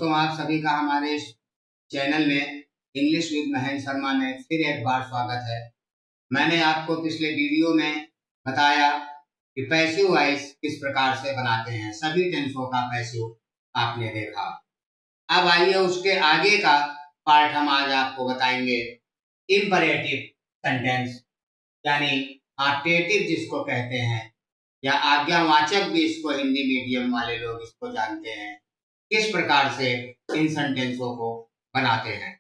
दोस्तों, आप सभी का हमारे इस चैनल में इंग्लिश विद महेंद्र शर्मा में फिर एक बार स्वागत है। मैंने आपको पिछले वीडियो में बताया कि पैसिव वॉइस किस प्रकार से बनाते हैं। सभी टेंसों का पैसिव आपने देखा। अब आइए उसके आगे का पार्ट हम आज आपको बताएंगे। इम्परेटिव सेंटेंस यानी आर्टेटिव जिसको कहते हैं, या आज्ञावाचक भी इसको हिंदी मीडियम वाले लोग इसको जानते हैं। किस प्रकार से इन सेंटेंसों को बनाते हैं।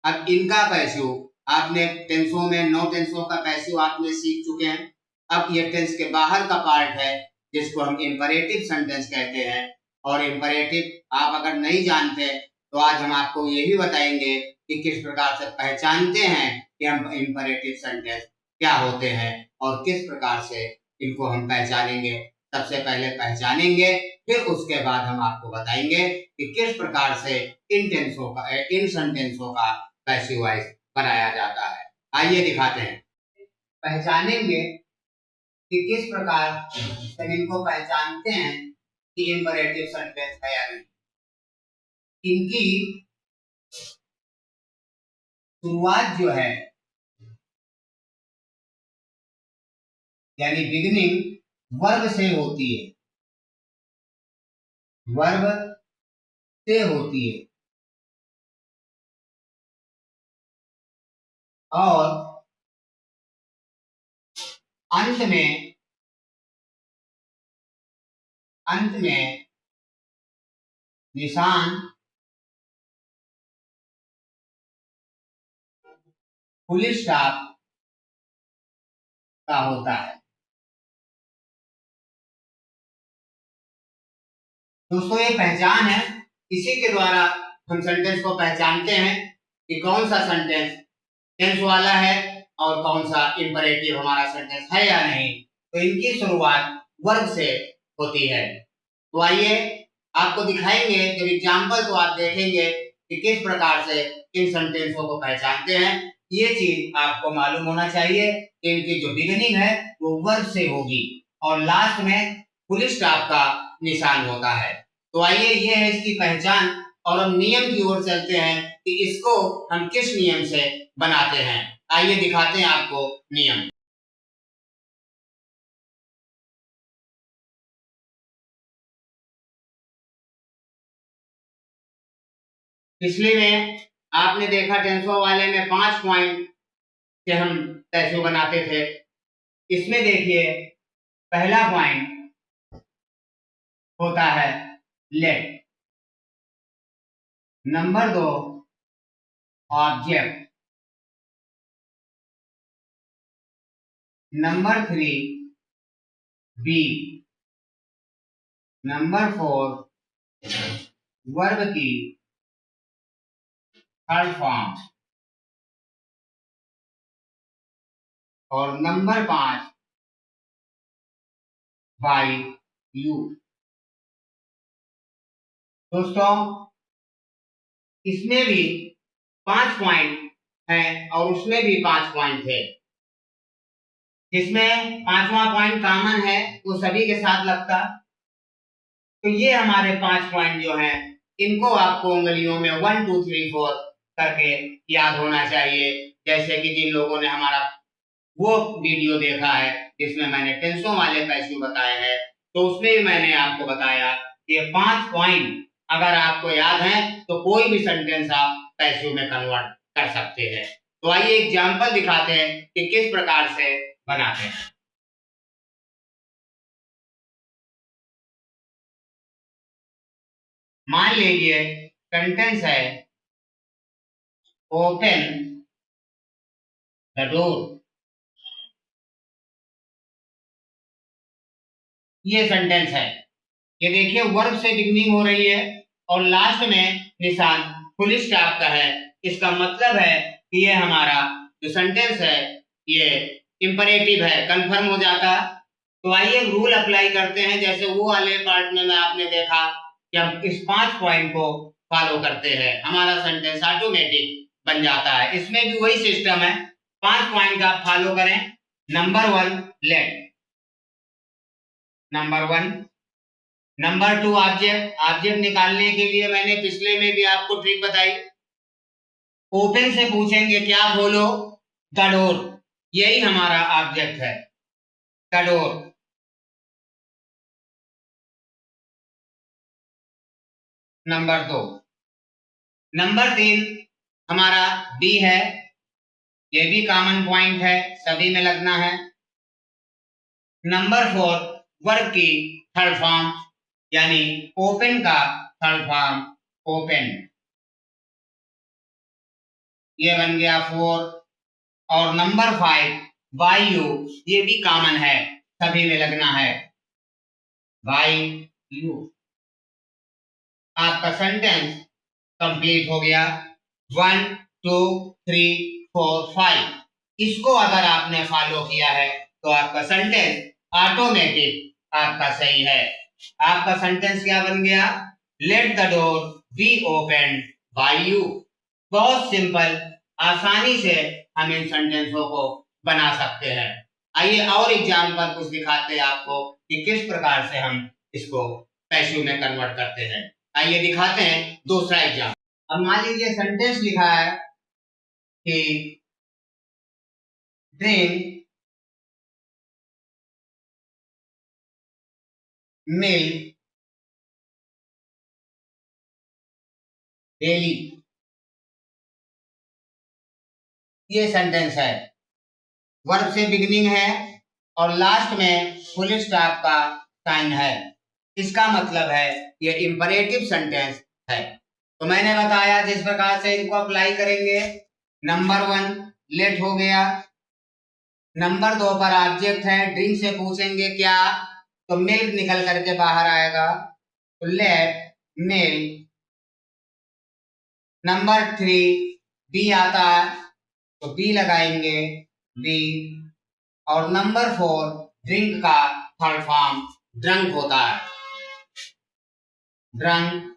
अब इनका पैसिव आपने टेंसों में 9 टेंसों का पैसिव आपने सीख चुके हैं। अब ये टेंस के बाहर का पार्ट है जिसको हम इंपरेटिव सेंटेंस कहते हैं। और इंपरेटिव आप अगर नहीं जानते तो आज हम आपको यही बताएंगे कि किस प्रकार से पहचानते हैं कि हम इंपरेटिव सेंटेंस क्या होते हैं और किस प्रकार से इनको हम पहचानेंगे। सबसे पहले पहचानेंगे, फिर उसके बाद हम आपको बताएंगे कि किस प्रकार से इन सेंटेंसों का पैसिव वॉइस बनाया जाता है। आइए दिखाते हैं। पहचानेंगे कि किस प्रकार से इनको पहचानते हैं कि इंपरेटिव सेंटेंस है या नहीं। इनकी शुरुआत जो है यानी बिगिनिंग वर्ब से होती है। वर्ब से होती है और अंत में निशान फुल स्टॉप का होता है। दोस्तों, ये पहचान है, इसी के द्वारा हम सेंटेंस को पहचानते हैं कि कौन सा सेंटेंस टेंस वाला है और कौन सा इंपरेटिव हमारा सेंटेंस है या नहीं। तो इनकी शुरुआत वर्ब से होती है। तो आइए आपको दिखाएंगे, जब एग्जाम्पल तो आप देखेंगे कि किस प्रकार से इन सेंटेंसों को पहचानते हैं। ये चीज आपको मालूम होना चाहिए कि इनकी जो बिगिनिंग है वो वर्ब से होगी और लास्ट में फुल स्टॉप का निशान होता है। तो आइए, ये है इसकी पहचान और हम नियम की ओर चलते हैं कि इसको हम किस नियम से बनाते हैं। आइए दिखाते हैं आपको नियम। पिछले में आपने देखा टेंसों वाले में 5 पॉइंट से हम पैसिव बनाते थे। इसमें देखिए पहला पॉइंट होता है let, number 2 object, number 3 be, number 4 verb की थर्ड फॉर्म और नंबर 5 बाई यू। दोस्तों, इसमें भी 5 पॉइंट हैं और उसमें भी 5 पॉइंट थे। जिसमें 5वां पॉइंट कॉमन है वो सभी के साथ लगता। तो ये हमारे 5 पॉइंट जो हैं इनको आपको उंगलियों में 1 2 3 4 करके याद होना चाहिए। जैसे कि जिन लोगों ने हमारा वो वीडियो देखा है जिसमें मैंने टेंसों वाले पैसिव बताए हैं, तो उसमें भी मैंने आपको बताया कि 5 पॉइंट अगर आपको याद है तो कोई भी सेंटेंस आप पैसिव में कन्वर्ट कर सकते हैं। तो आइए एग्जांपल दिखाते हैं कि किस प्रकार से बनाते हैं। मान लीजिए सेंटेंस है ओपन द डोर। ये सेंटेंस है, ये देखिए वर्ब से बिगनिंग हो रही है और लास्ट में निशान फुल स्टॉप का है। इसका मतलब है कि ये हमारा जो सेंटेंस है ये इंपरेटिव है, कंफर्म हो जाता। तो आइए रूल अप्लाई करते हैं। जैसे वो वाले पार्ट में मैं आपने देखा कि हम इस 5 पॉइंट को फॉलो करते हैं, हमारा सेंटेंस ऑटोमेटिक बन जाता है। इसमें भी वही सिस्टम है, 5 पॉइंट का फॉलो करें। Number 1 let, number 1 number 2 object. Object निकालने के लिए मैंने पिछले में भी आपको ट्रिक बताई। ओपन से पूछेंगे क्या खोलो, द डोर, यही हमारा ऑब्जेक्ट है, द डोर। नंबर 2। नंबर 3 हमारा बी है, ये भी कॉमन पॉइंट है, सभी में लगना है। नंबर 4 वर्ब की थर्ड फॉर्म, यानी ओपन का थर्ड फॉर्म, ओपन, ये बन गया 4। और नंबर 5 बाय यू, ये भी कॉमन है, सभी में लगना है, बाय यू। आपका सेंटेंस कंप्लीट हो गया। 1 2 3 4 5, इसको अगर आपने फॉलो किया है तो आपका सेंटेंस ऑटोमेटिक आपका सही है। आपका सेंटेंस क्या बन गया? Let the door be open by you. बहुत सिंपल, आसानी से हम इन सेंटेंसों को बना सकते हैं। आइए और एग्जाम्पल कुछ दिखाते हैं आपको कि किस प्रकार से हम इसको पैसिव में कन्वर्ट करते हैं। आइए दिखाते हैं दूसरा एग्जाम्पल। अब मान लीजिए सेंटेंस लिखा है कि ड्रिंक मिल्क डेली, ये सेंटेंस है। वर्ब से बिगिनिंग है और लास्ट में फुल स्टॉप का साइन है। इसका मतलब है ये इंपरेटिव सेंटेंस है। तो मैंने बताया जिस प्रकार से इनको अप्लाई करेंगे। नंबर 1 लेट हो गया। नंबर 2 पर ऑब्जेक्ट है, ड्रिंक से पूछेंगे क्या, तो मिल्क निकल करके बाहर आएगा, तो लेट मिल्क। नंबर 3 बी आता है तो बी लगाएंगे, बी। और नंबर 4 ड्रिंक का थर्ड फॉर्म ड्रंक होता है, ड्रंक।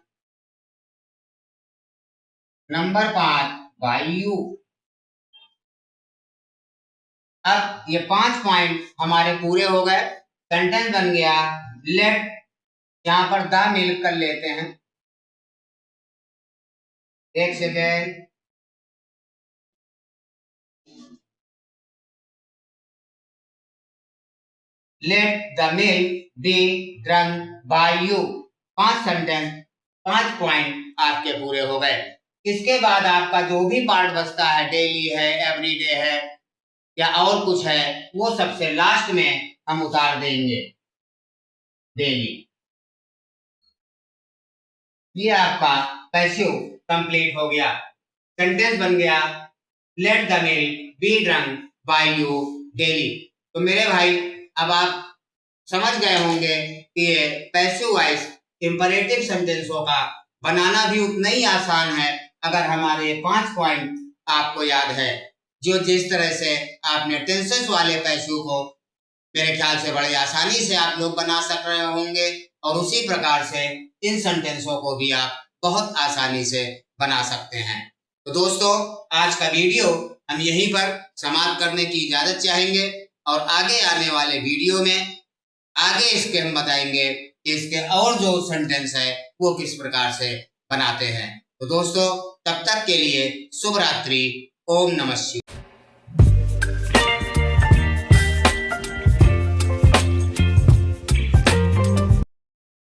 Number 5 bye you. अब ये 5 पॉइंट हमारे पूरे हो गए, सेंटेंस बन गया। लेट, यहां पर द मिल्क कर लेते हैं, एक second. Let the milk B drunk by you. 5 sentence, 5 point आपके पूरे हो गए। इसके बाद आपका जो भी पार्ट बचता है, डेली है, एवरीडे है या और कुछ है, वो सबसे लास्ट में हम उतार देंगे, डेली। ये आपका पैसिव कंप्लीट हो गया, सेंटेंस बन गया let the milk B drunk by you daily. तो मेरे भाई अब आप समझ गए होंगे कि ये पैसिव वॉइस इंपरेटिव सेंटेंसों का बनाना भी उतना ही आसान है, अगर हमारे 5 पॉइंट आपको याद है। जो जिस तरह से आपने टेंसेस वाले पैसिव को मेरे ख्याल से बड़ी आसानी से आप लोग बना सक रहे होंगे, और उसी प्रकार से इन सेंटेंसों को भी आप बहुत आसानी से बना सकते हैं। तो दोस्तों, आज का वीडियो हम यहीं पर समाप्त करने की इजाजत चाहेंगे, और आगे आने वाले वीडियो में आगे इसके हम बताएंगे कि इसके और जो सेंटेंस है वो किस प्रकार से बनाते हैं। तो दोस्तों, तब तक के लिए शुभ रात्रि। ओम नमः शिवाय।